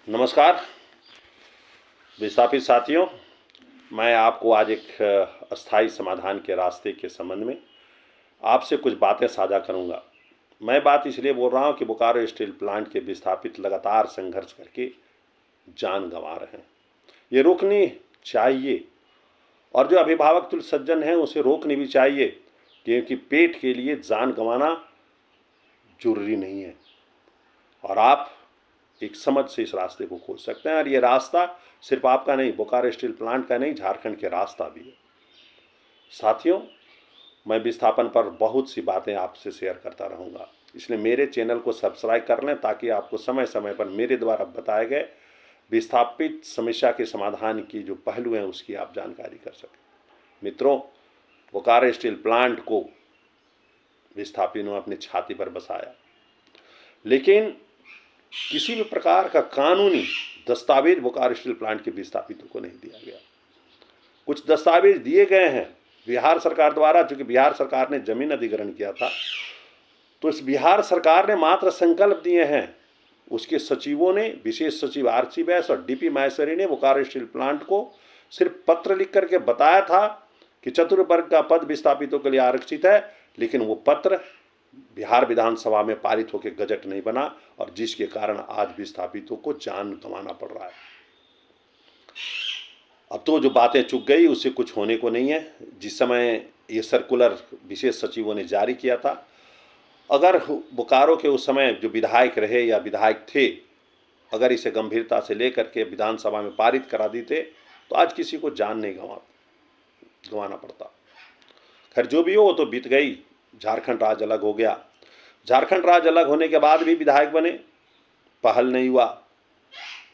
नमस्कार विस्थापित साथियों, मैं आपको आज एक अस्थाई समाधान के रास्ते के संबंध में आपसे कुछ बातें साझा करूंगा। मैं बात इसलिए बोल रहा हूं कि बोकारो स्टील प्लांट के विस्थापित लगातार संघर्ष करके जान गंवा रहे हैं। ये रोकनी चाहिए और जो अभिभावक तुल्य सज्जन हैं उसे रोकनी भी चाहिए, क्योंकि पेट के लिए जान गंवाना जरूरी नहीं है और आप एक समझ से इस रास्ते को खोज सकते हैं। और ये रास्ता सिर्फ आपका नहीं, बोकारो स्टील प्लांट का नहीं, झारखंड के रास्ता भी है। साथियों, मैं विस्थापन पर बहुत सी बातें आपसे शेयर करता रहूँगा, इसलिए मेरे चैनल को सब्सक्राइब कर लें ताकि आपको समय समय पर मेरे द्वारा बताए गए विस्थापित समस्या के समाधान की जो पहलू हैं उसकी आप जानकारी कर सकें। मित्रों, बोकारो स्टील प्लांट को विस्थापितों ने अपनी छाती पर बसाया, लेकिन किसी भी प्रकार का कानूनी दस्तावेज बोकारो स्टील प्लांट के विस्थापितों को नहीं दिया गया। कुछ दस्तावेज दिए गए हैं बिहार सरकार द्वारा, चूंकि बिहार सरकार ने जमीन अधिग्रहण किया था तो इस बिहार सरकार ने मात्र संकल्प दिए हैं। उसके सचिवों ने, विशेष सचिव आरसी बैस और डीपी माहेश्वरी ने बोकारो स्टील प्लांट को सिर्फ पत्र लिख करके बताया था कि चतुर्वर्ग का पद विस्थापितों के लिए आरक्षित है, लेकिन वो पत्र बिहार विधानसभा में पारित होकर गजट नहीं बना और जिसके कारण आज विस्थापितों को जान गंवाना पड़ रहा है। अब तो जो बातें चुक गई उससे कुछ होने को नहीं है। जिस समय ये सर्कुलर विशेष सचिवों ने जारी किया था, अगर बोकारो के उस समय जो विधायक रहे या विधायक थे, अगर इसे गंभीरता से लेकर के विधानसभा में पारित करा देते तो आज किसी को जान नहीं गंवाना पड़ता। खैर, जो भी हो वो तो बीत गई। झारखंड राज्य अलग हो गया। झारखंड राज्य अलग होने के बाद भी विधायक बने, पहल नहीं हुआ।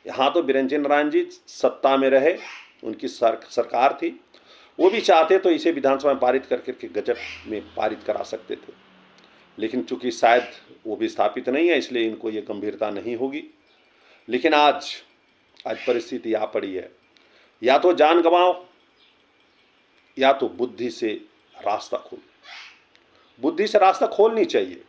यहाँ तो बिरेंचन नारायण जी सत्ता में रहे, उनकी सरकार थी, वो भी चाहते तो इसे विधानसभा में पारित करके गजट में पारित करा सकते थे, लेकिन चूंकि शायद वो विस्थापित नहीं है इसलिए इनको ये गंभीरता नहीं होगी। लेकिन आज परिस्थिति आ पड़ी है, या तो जान गंवाओ या तो बुद्धि से रास्ता खोलो। बुद्धि से रास्ता खोलनी चाहिए,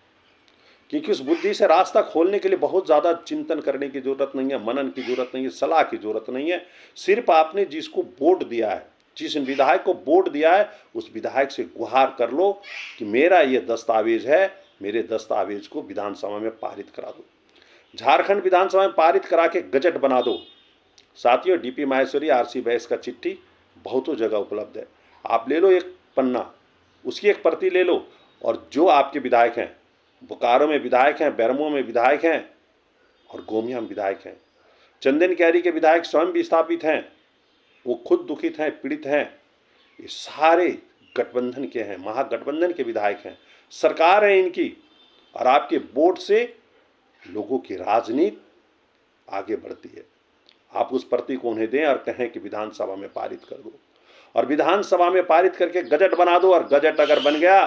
क्योंकि उस बुद्धि से रास्ता खोलने के लिए बहुत ज़्यादा चिंतन करने की ज़रूरत नहीं है, मनन की ज़रूरत नहीं है, सलाह की ज़रूरत नहीं है। सिर्फ आपने जिसको वोट दिया है, जिस विधायक को वोट दिया है, उस विधायक से गुहार कर लो कि मेरा ये दस्तावेज है, मेरे दस्तावेज को विधानसभा में पारित करा दो, झारखंड विधानसभा में पारित करा के गजट बना दो। साथियों, डीपी माहेश्वरी, आरसी बैस का चिट्ठी बहुतों जगह उपलब्ध है, आप ले लो एक पन्ना, उसकी एक प्रति ले लो। और जो आपके विधायक हैं, बोकारो में विधायक हैं, बेरमो में विधायक हैं और गोमिया में विधायक हैं, चंदन कैरी के विधायक स्वयं विस्थापित हैं, वो खुद दुखित हैं, पीड़ित हैं, ये सारे गठबंधन के हैं, महागठबंधन के विधायक हैं, सरकार है इनकी। और आपके वोट से लोगों की राजनीति आगे बढ़ती है। आप उस प्रति को उन्हें दें और कहें कि विधानसभा में पारित कर दो, और विधानसभा में पारित करके गजट बना दो। और गजट अगर बन गया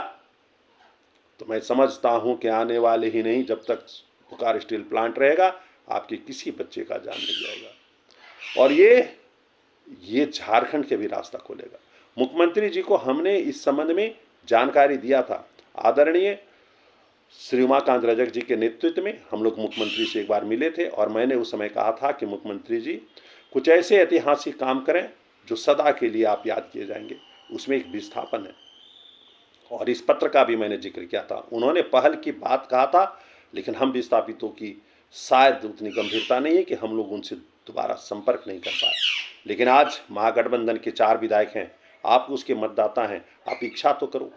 तो मैं समझता हूं कि आने वाले ही नहीं, जब तक बोकारो स्टील प्लांट रहेगा, आपके किसी बच्चे का जान नहीं जाएगा। और ये झारखंड के भी रास्ता खोलेगा। मुख्यमंत्री जी को हमने इस संबंध में जानकारी दिया था। आदरणीय श्री उमाकांत रजक जी के नेतृत्व में हम लोग मुख्यमंत्री से एक बार मिले थे और मैंने उस समय कहा था कि मुख्यमंत्री जी कुछ ऐसे ऐतिहासिक काम करें जो सदा के लिए आप याद किए जाएंगे। उसमें एक विस्थापन है, और इस पत्र का भी मैंने जिक्र किया था। उन्होंने पहल की बात कहा था, लेकिन हम विस्थापितों की शायद उतनी गंभीरता नहीं है कि हम लोग उनसे दोबारा संपर्क नहीं कर पाए। लेकिन आज महागठबंधन के 4 विधायक हैं, आप उसके मतदाता हैं, आप इच्छा तो करो,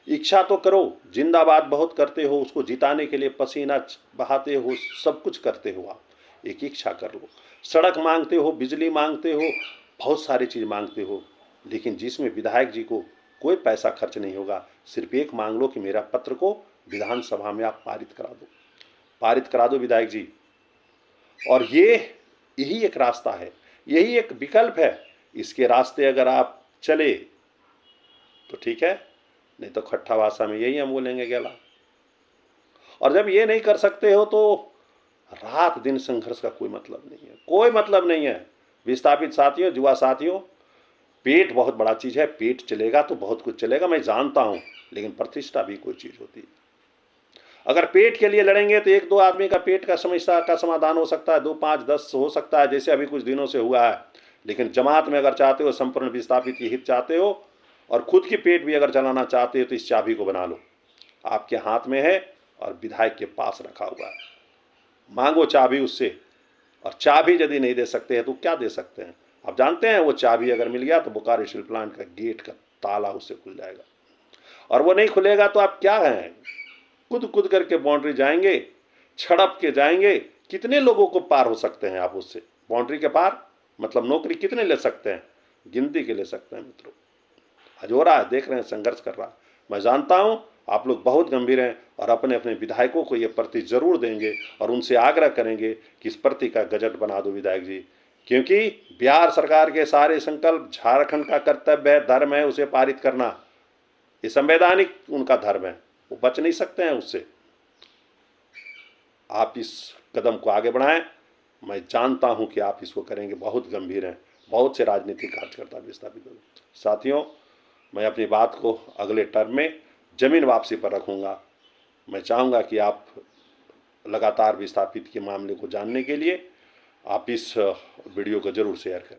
इच्छा तो करो। जिंदाबाद बहुत करते हो, उसको जिताने के लिए पसीना बहाते हो, सब कुछ करते हो, आप एक इच्छा कर लो। सड़क मांगते हो, बिजली मांगते हो, बहुत सारी चीज़ मांगते हो, लेकिन जिसमें विधायक जी को कोई पैसा खर्च नहीं होगा, सिर्फ एक मांग लो कि मेरा पत्र को विधानसभा में आप पारित करा दो विधायक जी। और यही एक रास्ता है, यही एक विकल्प है। इसके रास्ते अगर आप चले तो ठीक है, नहीं तो खट्टा भाषा में यही हम बोलेंगे गेला। और जब ये नहीं कर सकते हो तो रात दिन संघर्ष का कोई मतलब नहीं है, कोई मतलब नहीं है। विस्थापित साथियों, युवा साथियों, पेट बहुत बड़ा चीज़ है, पेट चलेगा तो बहुत कुछ चलेगा, मैं जानता हूँ, लेकिन प्रतिष्ठा भी कोई चीज़ होती है। अगर पेट के लिए लड़ेंगे तो एक दो आदमी का पेट का समस्या का समाधान हो सकता है, 2 5 10 हो सकता है, जैसे अभी कुछ दिनों से हुआ है। लेकिन जमात में अगर चाहते हो, संपूर्ण विस्थापित की हित चाहते हो और खुद की पेट भी अगर चलाना चाहते हो, तो इस चाबी को बना लो। आपके हाथ में है और विधायक के पास रखा हुआ है। मांगो चाबी उससे, और चाबी यदि नहीं दे सकते हैं तो क्या दे सकते हैं? आप जानते हैं, वो चाबी अगर मिल गया तो बोकारो स्टील प्लांट का गेट का ताला उससे खुल जाएगा। और वो नहीं खुलेगा तो आप क्या हैं, कूद कूद करके बाउंड्री जाएंगे, छड़प के जाएंगे। कितने लोगों को पार हो सकते हैं आप उससे? बाउंड्री के पार मतलब नौकरी कितने ले सकते हैं? गिनती के ले सकते हैं मित्रों। आज हो रहा है, देख रहे हैं, संघर्ष कर रहा है। मैं जानता हूं आप लोग बहुत गंभीर हैं और अपने अपने विधायकों को ये प्रति जरूर देंगे और उनसे आग्रह करेंगे कि इस प्रति का गजट बना दो विधायक जी, क्योंकि बिहार सरकार के सारे संकल्प, झारखंड का कर्तव्य है, धर्म है उसे पारित करना। ये संवैधानिक उनका धर्म है, वो बच नहीं सकते हैं उससे। आप इस कदम को आगे बढ़ाएं। मैं जानता हूं कि आप इसको करेंगे, बहुत गंभीर हैं, बहुत से राजनीतिक कार्यकर्ता विस्थापित हो। साथियों, मैं अपनी बात को अगले टर्म में जमीन वापसी पर रखूंगा। मैं चाहूँगा कि आप लगातार विस्थापित के मामले को जानने के लिए आप इस वीडियो को जरूर शेयर करें।